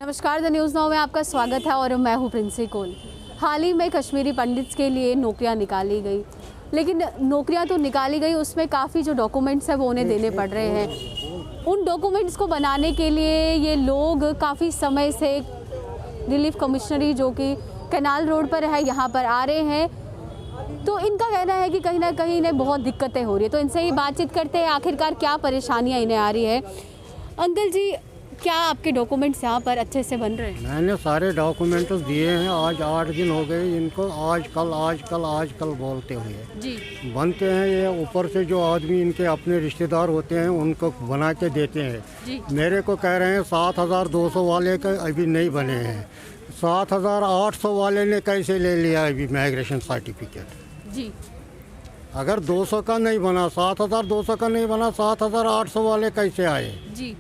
नमस्कार, the news now में आपका स्वागत है और मैं हूं प्रिंसी कोल। हाल ही में कश्मीरी पंडित्स के लिए नौकरियां निकाली गई, लेकिन नौकरियां तो निकाली गई, उसमें काफ़ी जो डॉक्यूमेंट्स हैं वो उन्हें देने पड़ रहे हैं। उन डॉक्यूमेंट्स को बनाने के लिए ये लोग काफ़ी समय से रिलीफ कमिश्नरी जो कि कैनाल रोड पर है यहाँ पर आ रहे हैं। तो इनका कहना है कि कहीं ना कहीं इन्हें बहुत दिक्कतें हो रही है। तो इनसे ही बातचीत करते हैं, आखिरकार क्या परेशानियाँ इन्हें आ रही है। अंकल जी, क्या आपके डॉक्यूमेंट्स यहाँ पर अच्छे से बन रहे हैं? मैंने सारे डॉक्यूमेंट्स दिए हैं। आज 8 दिन हो गए इनको आज कल बोलते हुए जी बनते हैं। ये ऊपर से जो आदमी इनके अपने रिश्तेदार होते हैं उनको बना के देते हैं। जी मेरे को कह रहे हैं 7,200 वाले का अभी नहीं बने हैं। 7,800 वाले ने कैसे ले लिया अभी माइग्रेशन सर्टिफिकेट? जी अगर 200 का नहीं बना, 7,200 का नहीं बना, 7,800 वाले कैसे आए? जी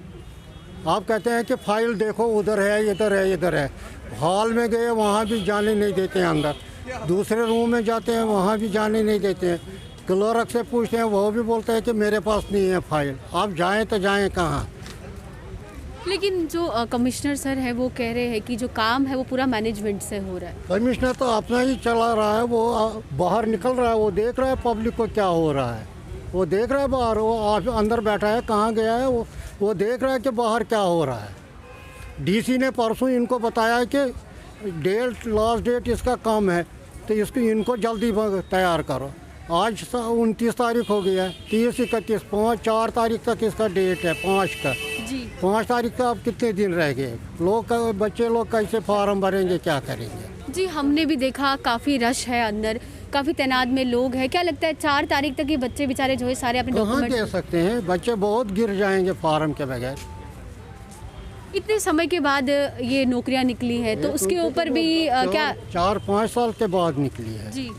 आप कहते हैं कि फाइल देखो, उधर है, इधर है, इधर है। हॉल में गए वहाँ भी जाने नहीं देते हैं अंदर। दूसरे रूम में जाते हैं वहाँ भी जाने नहीं देते हैं। क्लर्क से पूछते हैं, वो भी बोलते हैं कि मेरे पास नहीं है फाइल। आप जाएं तो जाएं कहाँ? लेकिन जो कमिश्नर सर है वो कह रहे हैं कि जो काम है वो पूरा मैनेजमेंट से हो रहा है। कमिश्नर तो अपना ही चला रहा है। वो बाहर निकल रहा है, वो देख रहा है पब्लिक को क्या हो रहा है। वो देख रहा है बाहर, वो अंदर बैठा है, कहाँ गया है वो देख रहा है कि बाहर क्या हो रहा है। डीसी ने परसों इनको बताया है कि लास्ट डेट इसका कम है, तो इसको इनको जल्दी तैयार करो। आज 29 तारीख हो गया है, 30, 31, 5, 4 तारीख तक इसका डेट है, 5 का। जी 5 तारीख का अब कितने दिन रह गए? बच्चे लोग कैसे फॉर्म भरेंगे, क्या करेंगे? जी, हमने भी देखा काफ़ी रश है अंदर, काफ़ी तैनात में लोग हैं। क्या लगता है 4 तारीख तक ये बच्चे बेचारे जो है सारे अपने कहाँ दे डॉक्यूमेंट सकते हैं? बच्चे बहुत गिर जाएंगे फॉर्म के बगैर। इतने समय के बाद ये नौकरियां निकली है, तो उसके ऊपर भी क्या 4-5 साल के बाद निकली है। जी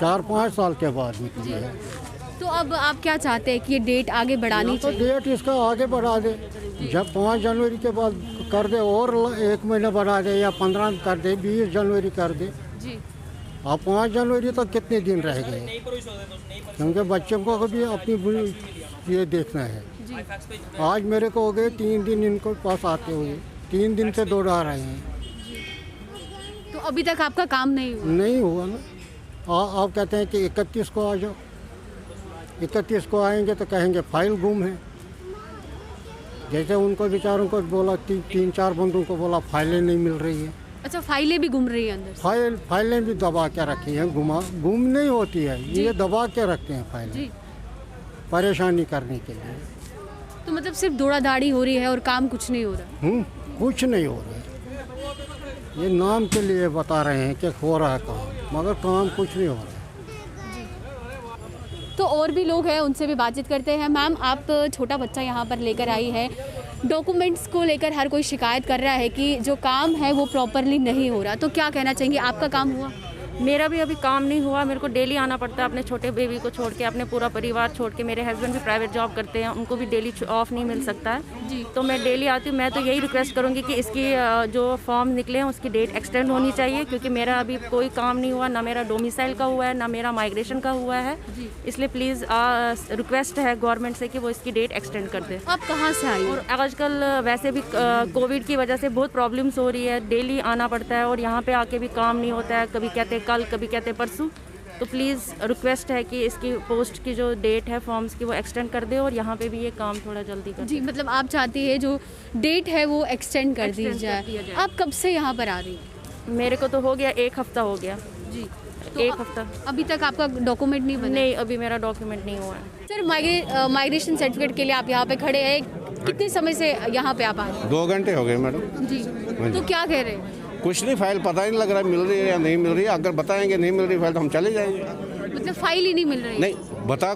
4-5 साल के बाद निकली है। तो अब आप क्या चाहते हैं कि ये डेट आगे बढ़ानी तो चाहिए? डेट इसका आगे बढ़ा दे। जब 5 जनवरी के बाद कर दे और 1 महीना बढ़ा दे, या 15 कर दे, 20 जनवरी कर दे। जी अब 5 जनवरी तक कितने दिन रह गए? क्योंकि बच्चों को भी अपनी ये देखना है। जी आज मेरे को हो गए 3 दिन इनको पास आते हुए। 3 दिन से दौड़ा रहे हैं। तो अभी तक आपका काम नहीं हुआ? नहीं हुआ ना। आप कहते हैं कि 31 को आ जाओ। 31 को आएंगे तो कहेंगे फाइल गुम है। जैसे उनको बेचारों को बोला, 3-4 बंदों को बोला फाइलें नहीं मिल रही है। अच्छा, फाइलें भी घूम रही है अंदर से? फाइलें भी दबा के रखी हैं। गुम नहीं होती है, ये दबा के रखते हैं फाइलें, जी। परेशानी करने के लिए। तो मतलब सिर्फ दौड़ा दाड़ी हो रही है और काम कुछ नहीं हो रहा? कुछ नहीं हो रहा है। ये नाम के लिए बता रहे हैं कि हो रहा है काम, मगर काम कुछ नहीं हो रहा है। तो और भी लोग हैं, उनसे भी बातचीत करते हैं। मैम, आप छोटा बच्चा यहाँ पर लेकर आई है, डॉक्यूमेंट्स को लेकर हर कोई शिकायत कर रहा है कि जो काम है वो प्रॉपरली नहीं हो रहा, तो क्या कहना चाहेंगे? आपका काम हुआ? मेरा भी अभी काम नहीं हुआ। मेरे को डेली आना पड़ता है अपने छोटे बेबी को छोड़ के, अपने पूरा परिवार छोड़ के। मेरे हस्बैंड भी प्राइवेट जॉब करते हैं, उनको भी डेली ऑफ नहीं मिल सकता है। जी। तो मैं डेली आती हूँ। मैं तो यही रिक्वेस्ट करूँगी कि इसकी जो फॉर्म निकले हैं उसकी डेट एक्सटेंड होनी चाहिए, क्योंकि मेरा अभी कोई काम नहीं हुआ, ना मेरा डोमिसाइल का हुआ है, ना मेरा माइग्रेशन का हुआ है। इसलिए प्लीज़ रिक्वेस्ट है गवर्नमेंट से कि वो इसकी डेट एक्सटेंड कर दे। आप कहाँ से आई? और आजकल वैसे भी कोविड की वजह से बहुत प्रॉब्लम्स हो रही है, डेली आना पड़ता है और यहाँ पे आके भी काम नहीं होता है। कभी कहते कल, कभी कहते परसों। तो प्लीज़ रिक्वेस्ट है कि इसकी पोस्ट की जो डेट है फॉर्म्स की वो एक्सटेंड कर दे और यहाँ पे भी ये काम थोड़ा जल्दी कर जी, मतलब आप चाहती है जो डेट है वो एक्सटेंड कर दी जाए। आप कब से यहाँ पर आ रही हैं? मेरे को तो हो गया 1 हफ्ता हो गया जी। तो 1 हफ्ता। अभी तक आपका डॉक्यूमेंट नहीं बना? नहीं, अभी मेरा डॉक्यूमेंट नहीं हुआ है। सर, माइग्रेशन सर्टिफिकेट के लिए आप यहाँ पे खड़े हैं, कितने समय से यहाँ पे आप आ रहे हैं? 2 घंटे हो गए मैडम। जी, तो क्या कह रहे हैं? कुछ नहीं, फाइल पता ही नहीं लग रहा मिल रही है या नहीं मिल रही है। अगर बताएंगे नहीं मिल रही फाइल तो हम चले जाएंगे। मतलब फाइल ही नहीं मिल रही? नहीं,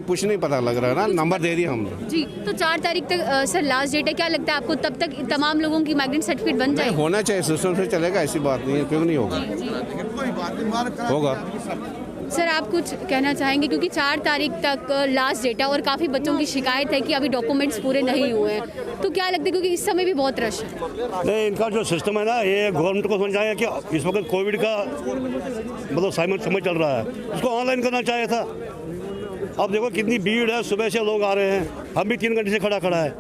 कुछ नहीं पता लग रहा है ना, नंबर दे दिया हमने। जी, तो 4 तारीख तक सर लास्ट डेट है। क्या लगता है आपको तब तक तमाम लोगों की माइग्रेंट सर्टिफिकेट बन जाएगी? होना चाहिए, सिस्टम से चलेगा, ऐसी बात नहीं है। क्यों नहीं होगा? होगा। सर आप कुछ कहना चाहेंगे, क्योंकि 4 तारीख तक लास्ट डेट है और काफ़ी बच्चों की शिकायत है कि अभी डॉक्यूमेंट्स पूरे नहीं हुए हैं, तो क्या लगता है, क्योंकि इस समय भी बहुत रश है? नहीं, इनका जो सिस्टम है ना, ये गवर्नमेंट को समझाया कि इस वक्त कोविड का मतलब समय चल रहा है, इसको ऑनलाइन करना चाहिए था। अब देखो कितनी भीड़ है, सुबह से लोग आ रहे हैं, हम भी 3 घंटे से खड़ा है।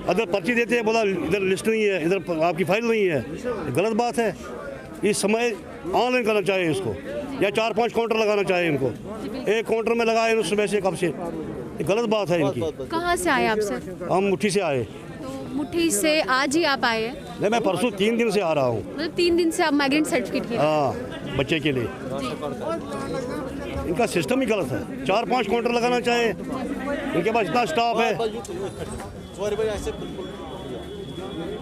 अगर पर्ची देते हैं, बोला इधर लिस्ट नहीं है, इधर आपकी फाइल नहीं है, गलत बात है। इस समय ऑनलाइन करना चाहिए इसको, या 4-5 काउंटर लगाना चाहिए इनको। एक काउंटर में लगाए इन्होंने सुबह से, कब से, ये गलत बात है इनकी। कहाँ से आए आप सर? हम मुट्ठी से आए। तो मुट्ठी से आज ही आप आए हैं? नहीं, मैं परसों 3 दिन से आ रहा हूँ। मतलब 3 दिन से आप माइग्रेंट सर्टिफिकेट की? हाँ, बच्चे के लिए इनका सिस्टम ही गलत है। 4-5 काउंटर लगाना चाहिए, इनके पास इतना स्टाफ है।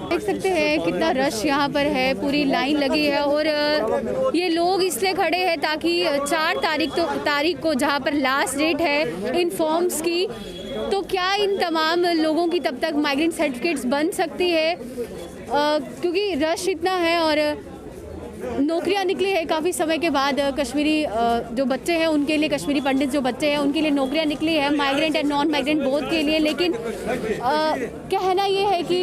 देख सकते हैं कितना रश यहाँ पर है, पूरी लाइन लगी है और ये लोग इसलिए खड़े हैं ताकि 4 तारीख को जहाँ पर लास्ट डेट है इन फॉर्म्स की, तो क्या इन तमाम लोगों की तब तक माइग्रेंट सर्टिफिकेट्स बन सकती है, क्योंकि रश इतना है और नौकरियां निकली है काफ़ी समय के बाद। कश्मीरी जो बच्चे हैं उनके लिए, कश्मीरी पंडित जो बच्चे हैं उनके लिए नौकरियां निकली है, migrant and non migrant both के लिए, लेकिन कहना ये है कि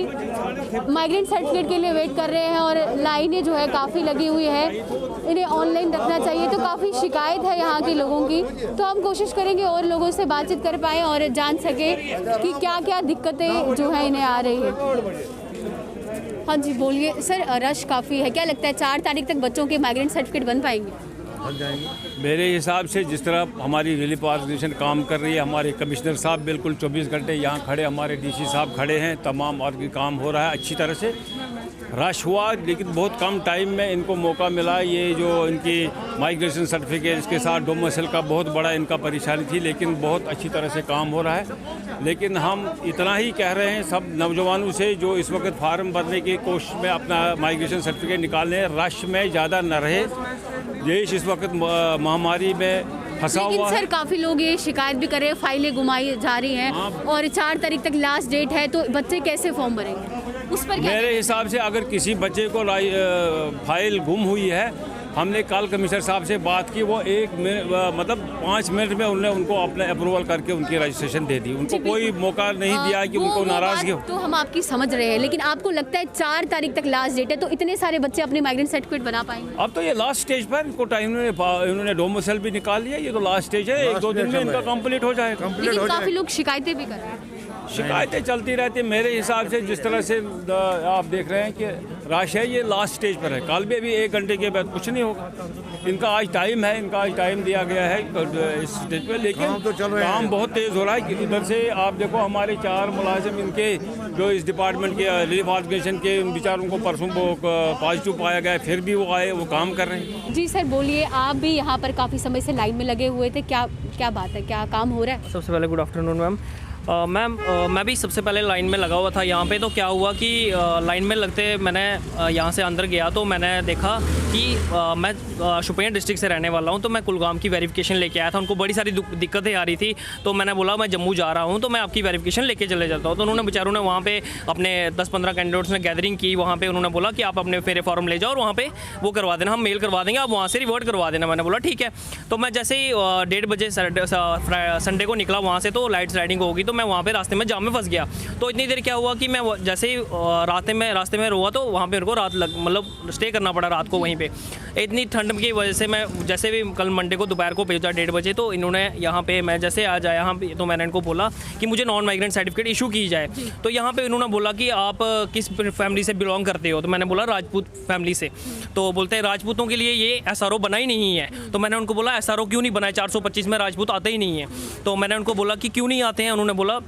माइग्रेंट सर्टिफिकेट के लिए वेट कर रहे हैं और लाइनें जो है काफ़ी लगी हुई है, इन्हें ऑनलाइन रखना चाहिए। तो काफ़ी शिकायत है यहाँ के लोगों की, तो हम कोशिश करेंगे और लोगों से बातचीत कर पाएँ और जान सके कि क्या क्या दिक्कतें जो है इन्हें आ रही है। हाँ जी बोलिए सर, रश काफ़ी है, क्या लगता है 4 तारीख तक बच्चों के माइग्रेंट सर्टिफिकेट बन पाएंगे? बन जाएंगे। मेरे हिसाब से जिस तरह हमारी रिलीफ ऑर्गेनाइजेशन काम कर रही है, हमारे कमिश्नर साहब बिल्कुल 24 घंटे यहाँ खड़े, हमारे डीसी साहब खड़े हैं, तमाम और काम हो रहा है अच्छी तरह से। रश हुआ लेकिन बहुत कम टाइम में इनको मौका मिला। ये जो इनकी माइग्रेशन सर्टिफिकेट, इसके साथ डोमिसाइल का बहुत बड़ा इनका परेशानी थी, लेकिन बहुत अच्छी तरह से काम हो रहा है। लेकिन हम इतना ही कह रहे हैं सब नौजवानों से जो इस वक्त फार्म भरने की कोशिश में अपना माइग्रेशन सर्टिफिकेट निकालने, रश में ज़्यादा न रहे। देश इस वक्त महामारी में फंसा हुआ है। सर काफ़ी लोग ये शिकायत भी कर रहे हैं, फाइलें गुमाई जा रही हैं और 4 तारीख तक लास्ट डेट है, तो बच्चे कैसे फॉर्म भरेंगे उस पर? मेरे हिसाब से अगर किसी बच्चे को फाइल गुम हुई है, हमने कल कमिश्नर साहब से बात की, वो 5 मिनट में उन्होंने उनको अपने अप्रूवल करके उनकी रजिस्ट्रेशन दे दी। उनको कोई मौका नहीं दिया कि उनको नाराजगी हो। तो हम आपकी समझ रहे हैं, लेकिन आपको लगता है 4 तारीख तक लास्ट डेट है, तो इतने सारे बच्चे अपने माइग्रेंट सर्टिफिकेट बना पाएंगे? अब तो ये लास्ट स्टेज पर इनको टाइम इन्होंने डोमिसाइल भी निकाल लिया, ये तो लास्ट स्टेज है, 1-2 दिन में इनका कंप्लीट हो जाएगा। लेकिन काफ़ी लोग शिकायतें भी कर रहे हैं। शिकायतें चलती रहती है। मेरे हिसाब से जिस तरह से आप देख रहे हैं कि रश है, ये लास्ट स्टेज पर है, कल भी अभी 1 घंटे के बाद कुछ नहीं होगा। इनका आज टाइम है, इनका आज टाइम दिया गया है इस स्टेज पे, लेकिन काम बहुत तेज़ हो रहा है। इधर से आप देखो हमारे 4 मुलाजिम इनके जो इस डिपार्टमेंट के रिलीफ ऑर्गेनाइजेशन के, उन बेचारों को परसों पॉजिटिव पाया गया, फिर भी वो आए, वो काम कर रहे हैं। जी सर बोलिए, आप भी यहाँ पर काफ़ी समय से लाइन में लगे हुए थे, क्या बात है, क्या काम हो रहा है? सबसे पहले गुड आफ्टरनून मैम। मैम मैं भी सबसे पहले लाइन में लगा हुआ था यहाँ पे। तो क्या हुआ कि लाइन में लगते मैंने यहाँ से अंदर गया तो मैंने देखा कि मैं शोपियां डिस्ट्रिक्ट से रहने वाला हूँ, तो मैं कुलगाम की वेरिफिकेशन लेके आया था। उनको बड़ी सारी दिक्कतें आ रही थी, तो मैंने बोला मैं जम्मू जा रहा हूँ, तो मैं आपकी वेरिफिकेशन लेके चले जाता हूँ। तो उन्होंने बेचारों ने वहाँ पे अपने 10-15 कैंडिडेट्स ने गैदरिंग की, वहाँ पे उन्होंने बोला कि आप अपने मेरे फॉर्म ले जाओ और वहाँ पे वो करवा देना, हम मेल करवा देंगे, आप वहाँ से रिवर्ट करवा देना। मैंने बोला ठीक है। तो मैं जैसे ही 1:30 बजे संडे को निकला वहाँ से, तो लाइट्स राइडिंग होगी, तो मैं वहाँ पे रास्ते में जाम में फंस गया। तो इतनी देर क्या हुआ कि मैं जैसे ही रास्ते में रुआ, तो वहाँ पे मेरे को मतलब स्टे करना पड़ा रात को वहीं पे। इतनी ठंड की वजह से मैं जैसे भी कल मंडे को दोपहर को भेजा 1:30 बजे, तो इन्होंने यहाँ पे मैं जैसे आज आया यहाँ पे, तो मैंने इनको बोला कि मुझे नॉन माइग्रेंट सर्टिफिकेट इशू की जाए। तो यहाँ पे इन्होंने बोला कि आप किस फैमिली से बिलोंग करते हो, तो मैंने बोला राजपूत फैमिली से। तो बोलते हैं राजपूतों के लिए ये SRO बना ही नहीं है। तो मैंने उनको बोला SRO क्यों नहीं बनाया, 425 में राजपूत आते ही नहीं है। तो मैंने उनको बोला कि क्यों नहीं आते हैं, उन्होंने बोला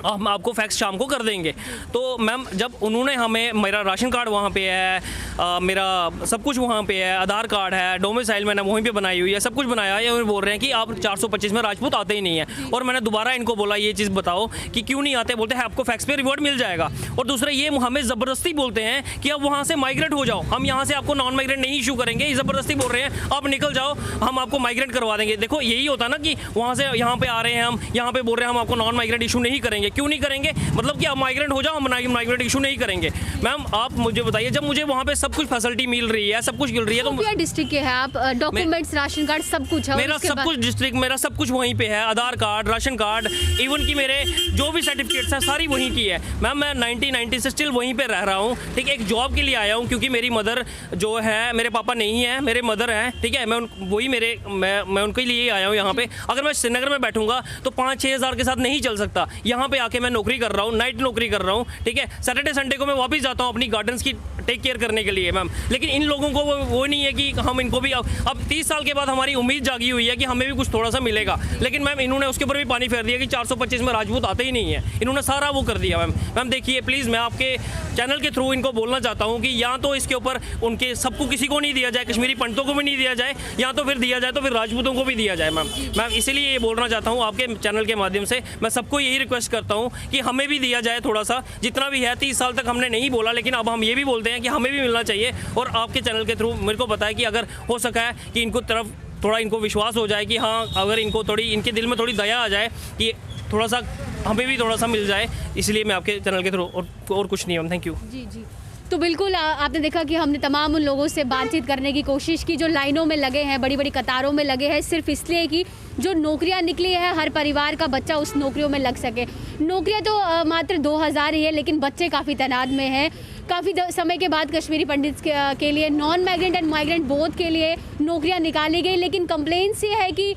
हम आपको फैक्स शाम को कर देंगे। तो मैम जब उन्होंने हमें, मेरा राशन कार्ड वहाँ पे है, मेरा सब कुछ वहाँ पे है, आधार कार्ड है, डोमिसाइल मैंने वहीं पे बनाई हुई है, सब कुछ बनाया है, ये बोल रहे हैं कि आप 425 में राजपूत आते ही नहीं है। और मैंने दोबारा इनको बोला ये चीज़ बताओ कि क्यों नहीं आते, बोलते हैं आपको फैक्स पे रिवॉर्ड मिल जाएगा। और दूसरा ये हमें ज़बरदस्ती बोलते हैं कि अब वहाँ से माइग्रेट हो जाओ, हम यहाँ से आपको नॉन माइग्रेट नहीं इशू करेंगे, ये ज़बरदस्ती बोल रहे हैं आप निकल जाओ, हम आपको माइग्रेट करवा देंगे। देखो यही होता ना कि वहाँ से यहाँ पे आ रहे हैं, हम यहाँ पे बोल रहे हैं हम आपको नॉन माइग्रेट इशू नहीं करेंगे। क्यों नहीं करेंगे, मतलब कि आप माइग्रेंट हो जाओ, हम माइग्रेंट इशू नहीं करेंगे। मैम आप मुझे बताइए, जब मुझे वहाँ पे सब कुछ फैसिलिटी मिल रही है, सब कुछ मिल रही है। नोकिया डिस्ट्रिक्ट के हैं आप, डॉक्यूमेंट्स, राशन कार्ड सब कुछ है। मेरा सब कुछ डिस्ट्रिक्ट, मेरा सब कुछ वहीं पे है, आधार कार्ड, राशन कार्ड, इवन कि मेरे जो भी सर्टिफिकेट्स हैं सारी वहीं की है। मैम मैं 1990 से स्टिल वहीं पे रह रहा हूँ, ठीक है। एक जॉब के लिए आया हूँ क्योंकि मेरी मदर जो है, मेरे पापा नहीं है, मेरे मदर हैं, ठीक है। मैं उनके लिए आया हूँ यहाँ पे। अगर मैं श्रीनगर में बैठूंगा तो 5-6 हज़ार के साथ नहीं चल सकता। यहाँ पे आके मैं नौकरी कर रहा हूँ, नाइट नौकरी कर रहा हूँ, ठीक है। सैटरडे संडे को मैं वापस जाता हूँ अपनी गार्डन्स की टेक केयर करने के लिए मैम। लेकिन इन लोगों को वो नहीं है कि हम इनको भी, अब 30 साल के बाद हमारी उम्मीद जागी हुई है कि हमें भी कुछ थोड़ा सा मिलेगा। लेकिन मैम इन्होंने उसके ऊपर भी पानी फेर दिया कि 425 में राजपूत आते ही नहीं है। इन्होंने सारा वो कर दिया मैम देखिए प्लीज़, मैं आपके चैनल के थ्रू इनको बोलना चाहता हूँ कि या तो इसके ऊपर उनके सबको किसी को नहीं दिया जाए, कश्मीरी पंडितों को भी नहीं दिया जाए, या तो फिर दिया जाए तो फिर राजपूतों को भी दिया जाए मैम इसीलिए ये बोलना चाहता हूँ आपके चैनल के माध्यम से। मैं सबको यही रिक्वेस्ट करता हूँ कि हमें भी दिया जाए थोड़ा सा, जितना भी है। 30 साल तक हमने नहीं बोला, लेकिन अब हम ये भी बोलते हैं कि हमें भी मिलना चाहिए। और आपके चैनल के थ्रू मेरे को पता है कि अगर हो सका है कि इनको तरफ थोड़ा इनको विश्वास हो जाए कि हाँ, अगर इनको थोड़ी, इनके दिल में थोड़ी दया आ जाए कि थोड़ा सा हमें भी थोड़ा सा मिल जाए, इसलिए मैं आपके चैनल के थ्रू, और कुछ नहीं मैम। Thank you. जी। तो बिल्कुल आपने देखा कि हमने तमाम उन लोगों से बातचीत करने की कोशिश की जो लाइनों में लगे हैं, बड़ी बड़ी कतारों में लगे हैं, सिर्फ इसलिए कि जो नौकरियां निकली है हर परिवार का बच्चा उस नौकरियों में लग सके। नौकरियां तो मात्र 2000 ही है, लेकिन बच्चे काफ़ी तादाद में हैं। काफ़ी समय के बाद कश्मीरी पंडित के लिए, non migrant and migrant both के लिए नौकरियाँ निकाली गई। लेकिन कंप्लेंट्स ये है कि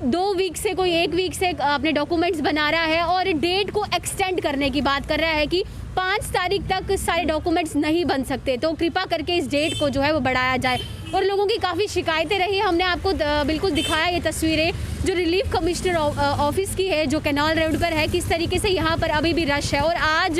2 वीक से, कोई 1 वीक से अपने डॉक्यूमेंट्स बना रहा है और डेट को एक्सटेंड करने की बात कर रहा है कि 5 तारीख तक सारे डॉक्यूमेंट्स नहीं बन सकते। तो कृपा करके इस डेट को जो है वो बढ़ाया जाए। और लोगों की काफ़ी शिकायतें रही। हमने आपको बिल्कुल दिखाया ये तस्वीरें जो रिलीफ कमिश्नर ऑफिस की है, जो कैनाल रोड पर है, किस तरीके से यहाँ पर अभी भी रश है। और आज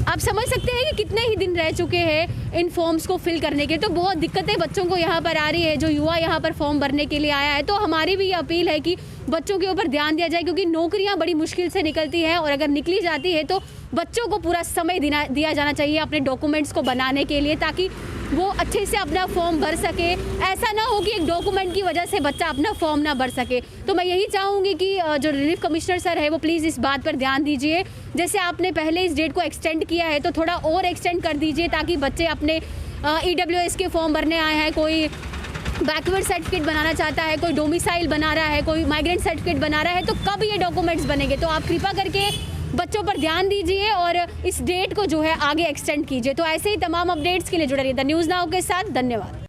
आप समझ सकते हैं कि कितने ही दिन रह चुके हैं इन फॉर्म्स को फिल करने के। तो बहुत दिक्कतें बच्चों को यहाँ पर आ रही है, जो युवा यहाँ पर फॉर्म भरने के लिए आया है। तो हमारी भी ये अपील है कि बच्चों के ऊपर ध्यान दिया जाए, क्योंकि नौकरियाँ बड़ी मुश्किल से निकलती हैं और अगर निकली जाती है तो बच्चों को पूरा समय दिया जाना चाहिए अपने डॉक्यूमेंट्स को बनाने के लिए, ताकि वो अच्छे से अपना फॉर्म भर सके। ऐसा ना हो कि एक डॉक्यूमेंट की वजह से बच्चा अपना फॉर्म ना भर सके। तो मैं यही चाहूँगी कि जो रिलीफ कमिश्नर सर है वो प्लीज़ इस बात पर ध्यान दीजिए। जैसे आपने पहले इस डेट को एक्सटेंड किया है तो थोड़ा और एक्सटेंड कर दीजिए, ताकि बच्चे अपने EWS के फॉर्म भरने आए हैं, कोई बैकवर्ड सर्टिफिकेट बनाना चाहता है, कोई डोमिसाइल बना रहा है, कोई माइग्रेंट सर्टिफिकेट बना रहा है, तो कब ये डॉक्यूमेंट्स बनेंगे। तो आप कृपा करके बच्चों पर ध्यान दीजिए और इस डेट को जो है आगे एक्सटेंड कीजिए। तो ऐसे ही तमाम अपडेट्स के लिए जुड़े रहिए द न्यूज़ नाउ के साथ। धन्यवाद।